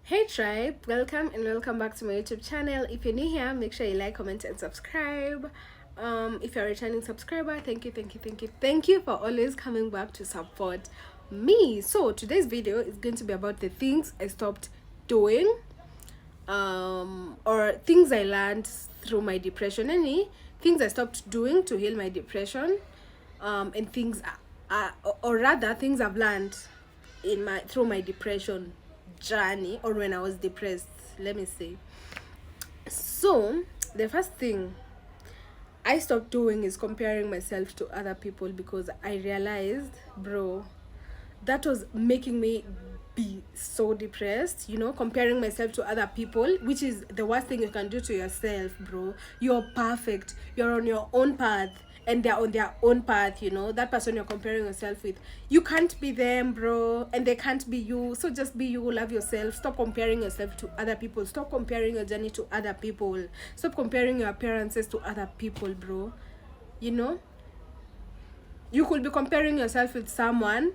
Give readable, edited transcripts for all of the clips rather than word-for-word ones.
Hey tribe, welcome and welcome back to my YouTube channel. If you're new here, make sure you like, comment, and subscribe. If you're a returning subscriber, thank you for always coming back to support me. So today's video is going to be about the things I stopped doing, or things I learned through my depression. Any things I stopped doing to heal my depression, and things, or rather, things I've learned through my depression journey, or when I was depressed, let me say. So the first thing I stopped doing is comparing myself to other people, because I realized, bro, that was making me be so depressed. Comparing myself to other people, which is the worst thing you can do to yourself, bro. You're perfect, you're on your own path, and they're on their own path. That person you're comparing yourself with, you can't be them, bro, and they can't be you. So just be you, love yourself, stop comparing yourself to other people, stop comparing your journey to other people, stop comparing your appearances to other people, bro. You could be comparing yourself with someone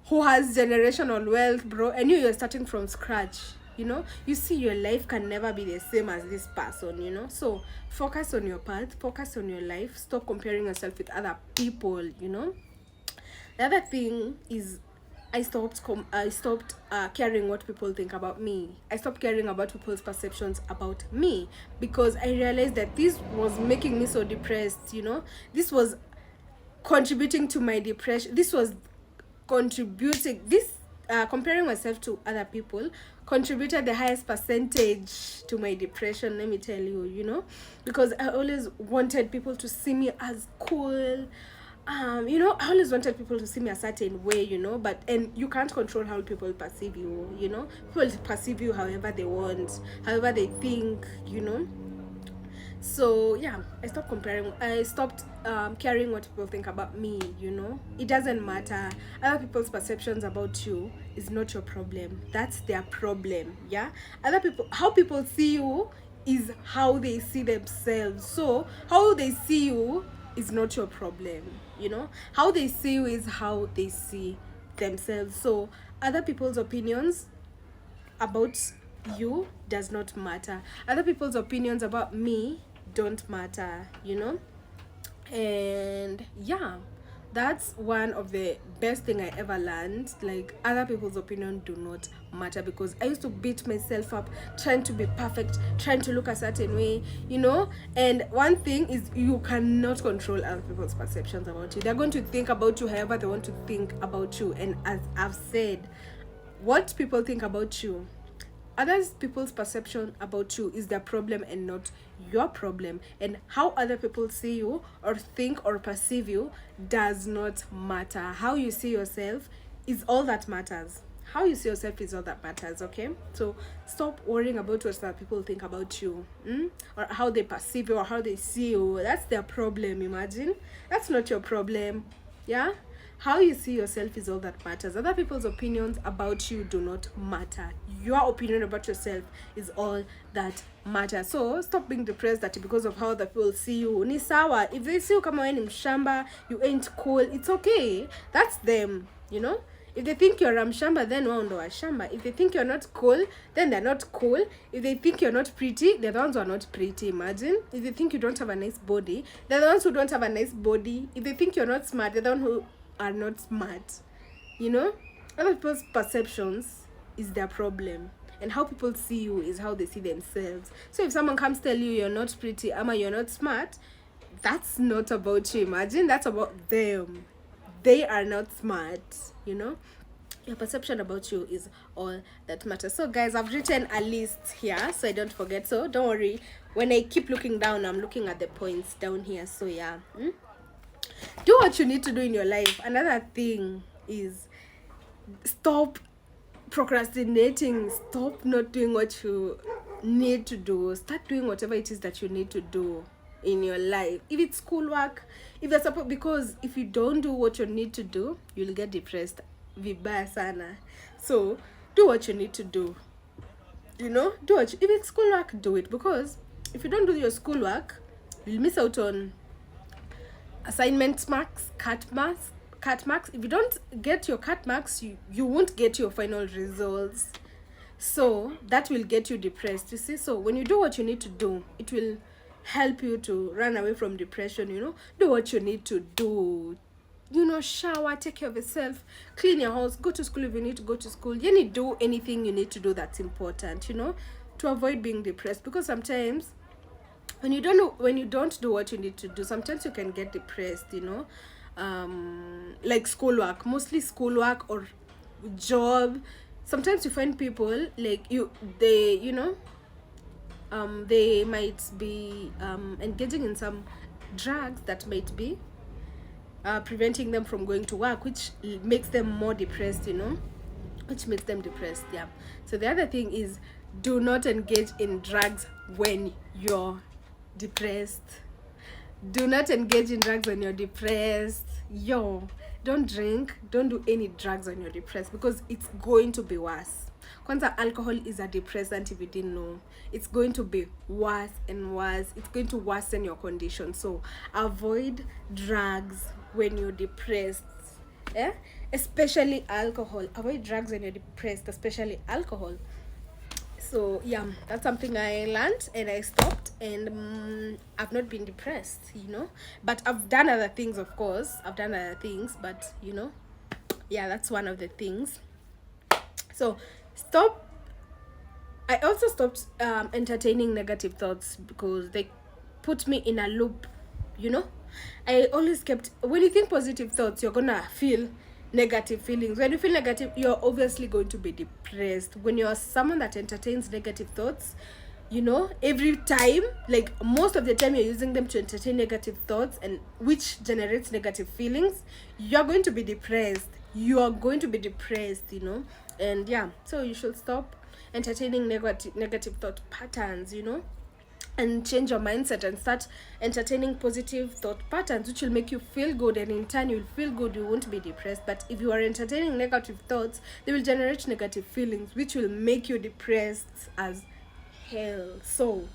who has generational wealth, bro, and you're starting from scratch. You see, your life can never be the same as this person. So focus on your path, focus on your life, stop comparing yourself with other people. The other thing is, I stopped caring what people think about me. I stopped caring about people's perceptions about me, because I realized that this was making me so depressed. This was contributing to my depression. Comparing myself to other people contributed the highest percentage to my depression, let me tell you. Because I always wanted people to see me as cool. I always wanted people to see me a certain way, and you can't control how people perceive you. People perceive you however they want, however they think. So yeah, I stopped caring what people think about me. It doesn't matter. Other people's perceptions about you is not your problem, that's their problem. Yeah, how people see you is how they see themselves. So how they see you is not your problem. How they see you is how they see themselves. So other people's opinions about you does not matter. Other people's opinions about me don't matter. And yeah, that's one of the best thing I ever learned. Like, other people's opinion do not matter, because I used to beat myself up trying to be perfect, trying to look a certain way. And one thing is, you cannot control other people's perceptions about you. They're going to think about you however they want to think about you. And as I've said, what people think about you, other people's perception about you, is their problem and not your problem. And how other people see you or think or perceive you does not matter. How you see yourself is all that matters. How you see yourself is all that matters. Okay, so stop worrying about what other people think about you, or how they perceive you or how they see you. That's their problem. Imagine, that's not your problem. Yeah, how you see yourself is all that matters. Other people's opinions about you do not matter. Your opinion about yourself is all that matters. So stop being depressed that because of how the people see you. Ni sawa, if they see you kama wewe ni mshamba, you ain't cool, it's okay. That's them. If they think you're a mshamba, then wao ndo washamba. If they think you're not cool, then they're not cool. If they think you're not pretty, they're the ones who are not pretty. Imagine. If they think you don't have a nice body, they're the ones who don't have a nice body. If they think you're not smart, they're the ones who are not smart. Other people's perceptions is their problem, and how people see you is how they see themselves. So if someone comes tell you you're not pretty, ama you're not smart, that's not about you. Imagine, that's about them. They are not smart. Your perception about you is all that matters. So guys, I've written a list here so I don't forget. So don't worry, when I keep looking down, I'm looking at the points down here. So yeah, do what you need to do in your life. Another thing is, stop procrastinating. Stop not doing what you need to do. Start doing whatever it is that you need to do in your life. If it's schoolwork, if you're supposed, because if you don't do what you need to do, you'll get depressed vibaya sana. So do what you need to do. If it's schoolwork, do it, because if you don't do your schoolwork, you'll miss out on assignment marks, cut marks. If you don't get your cut marks, you won't get your final results. So that will get you depressed, you see. So when you do what you need to do, it will help you to run away from depression, you know. Do what you need to do, you know, shower, take care of yourself, clean your house, go to school if you need to go to school. You need to do anything you need to do that's important, you know, to avoid being depressed. Because sometimes when you don't do what you need to do, sometimes you can get depressed, you know. Like schoolwork, mostly schoolwork or job. Sometimes you find people like they, you know, they might be engaging in some drugs that might be preventing them from going to work, which makes them more depressed, you know, which makes them depressed. Yeah. So the other thing is, do not engage in drugs when you're depressed. Do not engage in drugs when you're depressed. Don't drink, don't do any drugs when you're depressed, because it's going to be worse. Kwanza, alcohol is a depressant, if you didn't know. It's going to be worse and worse. It's going to worsen your condition. So avoid drugs when you're depressed. Especially alcohol. Avoid drugs when you're depressed, especially alcohol. So yeah, that's something I learned and I stopped, and I've not been depressed, you know. But I've done other things, of course. But you know, yeah, that's one of the things. So stop. I also stopped entertaining negative thoughts, because they put me in a loop, you know. I always kept, when you think positive thoughts, you're gonna feel negative feelings. When you feel negative, you're obviously going to be depressed. When you're someone that entertains negative thoughts, you know, every time, like most of the time, you're using them to entertain negative thoughts, and which generates negative feelings, you're going to be depressed. You are going to be depressed, you know. And yeah, so you should stop entertaining negative thought patterns, you know, and change your mindset and start entertaining positive thought patterns, which will make you feel good, and in turn you'll feel good, you won't be depressed. But if you are entertaining negative thoughts, they will generate negative feelings, which will make you depressed as hell. So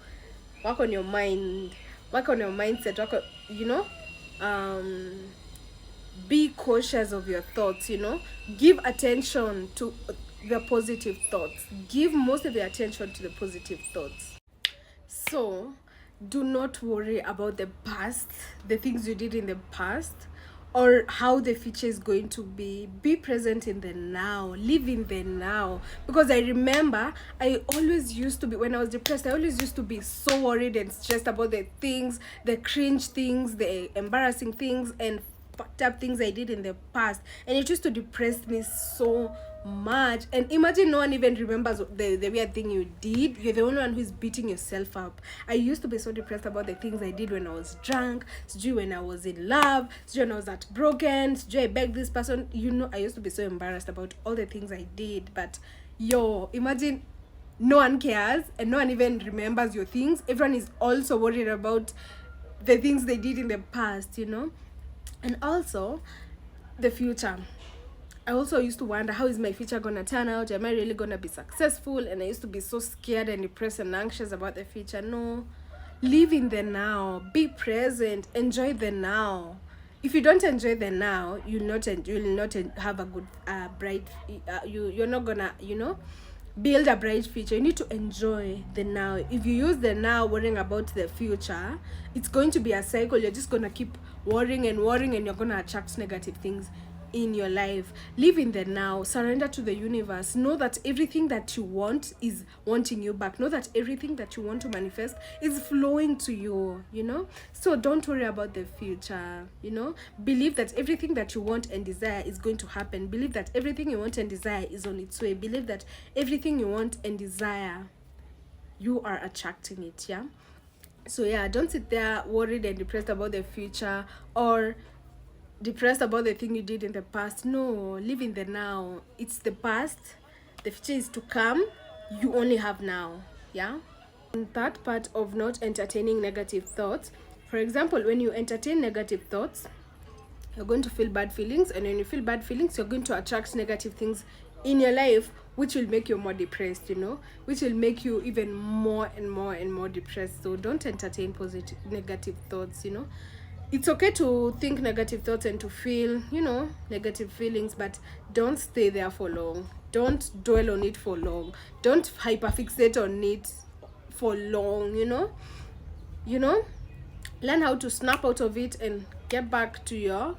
work on your mind, work on your mindset, you know, be cautious of your thoughts, you know. Give attention to the positive thoughts. Give most of your attention to the positive thoughts. So do not worry about the past, the things you did in the past, or how the future is going to be. Be present in the now, live in the now. Because I remember I always used to be, when I was depressed, I always used to be so worried and stressed about the things, the cringe things, the embarrassing things, and fucked up things I did in the past, and it used to depress me so much. And imagine no one even remembers the weird thing you did. You're the only one who's beating yourself up. I used to be so depressed about the things I did when I was drunk, when I was in love, when I was heartbroken, I begged this person, you know. I used to be so embarrassed about all the things I did. But imagine no one cares, and no one even remembers your things. Everyone is also worried about the things they did in the past, you know. And also the future. I also used to wonder, how is my future gonna turn out? Am I really gonna be successful? And I used to be so scared and depressed and anxious about the future. No, live in the now, be present, enjoy the now. If you don't enjoy the now, you'll not have a good bright you're not gonna, you know, build a bright future. You need to enjoy the now. If you use the now worrying about the future, it's going to be a cycle. You're just gonna keep worrying, and you're gonna attract negative things in your life. Live in the now, surrender to the universe. Know that everything that you want is wanting you back. Know that everything that you want to manifest is flowing to you, you know. So don't worry about the future, you know. Believe that everything that you want and desire is going to happen. Believe that everything you want and desire is on its way. Believe that everything you want and desire, you are attracting it. Yeah. So yeah, don't sit there worried and depressed about the future, or depressed about the thing you did in the past. No, live in the now. It's the past, the future is to come. You only have now. Yeah. And that part of not entertaining negative thoughts, for example, when you entertain negative thoughts, you're going to feel bad feelings, and when you feel bad feelings, you're going to attract negative things in your life, which will make you more depressed, you know, which will make you even more and more and more depressed. So don't entertain negative thoughts, you know. It's okay to think negative thoughts and to feel, you know, negative feelings, but don't stay there for long. don't dwell on it for long. Don't hyperfixate on it for long, you know learn how to snap out of it and get back to your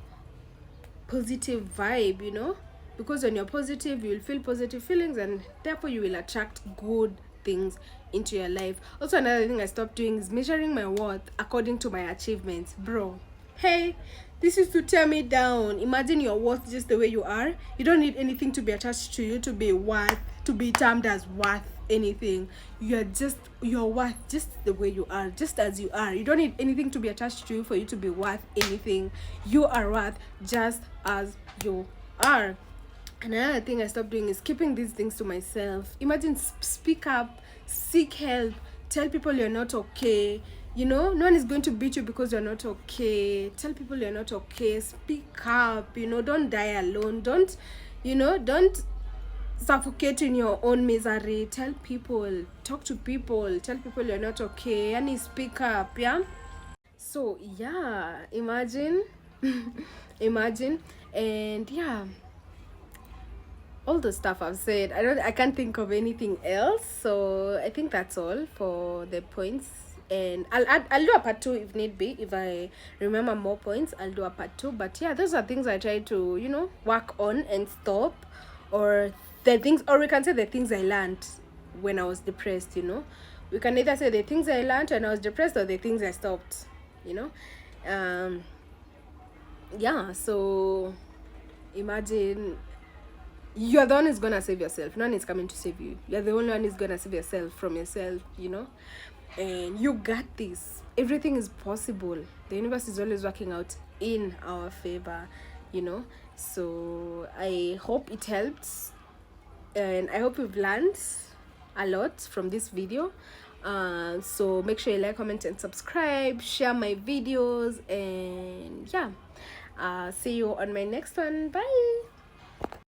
positive vibe, because when you're positive, you will feel positive feelings, and therefore you will attract good things into your life. Also, another thing I stopped doing is measuring my worth according to my achievements. Bro, hey, this is to tear me down. Imagine your worth just the way you are. You don't need anything to be attached to you to be termed as worth anything. You're worth just the way you are, just as you are. You don't need anything to be attached to you for you to be worth anything. You are worth just as you are. Another thing I stopped doing is keeping these things to myself. Imagine, speak up, seek help, tell people you're not okay. No one is going to beat you because you're not okay. Tell people you're not okay. Speak up. Don't die alone. Don't suffocate in your own misery. Tell people, talk to people, tell people you're not okay. And speak up, yeah. So yeah, imagine, imagine, and yeah, all the stuff I've said. I can't think of anything else. So I think that's all for the points. And I'll do a part 2 if need be. If I remember more points, I'll do a part 2. But yeah, those are things I try to, work on and stop. Or we can say the things I learned when I was depressed, We can either say the things I learned when I was depressed or the things I stopped, yeah, so imagine you're the one who's gonna save yourself. No one is coming to save you. You're the only one who's gonna save yourself from yourself, and you got this. Everything is possible. The universe is always working out in our favor, so I hope it helps, and I hope you've learned a lot from this video. So make sure you like, comment, and subscribe, share my videos, and yeah, see you on my next one. Bye.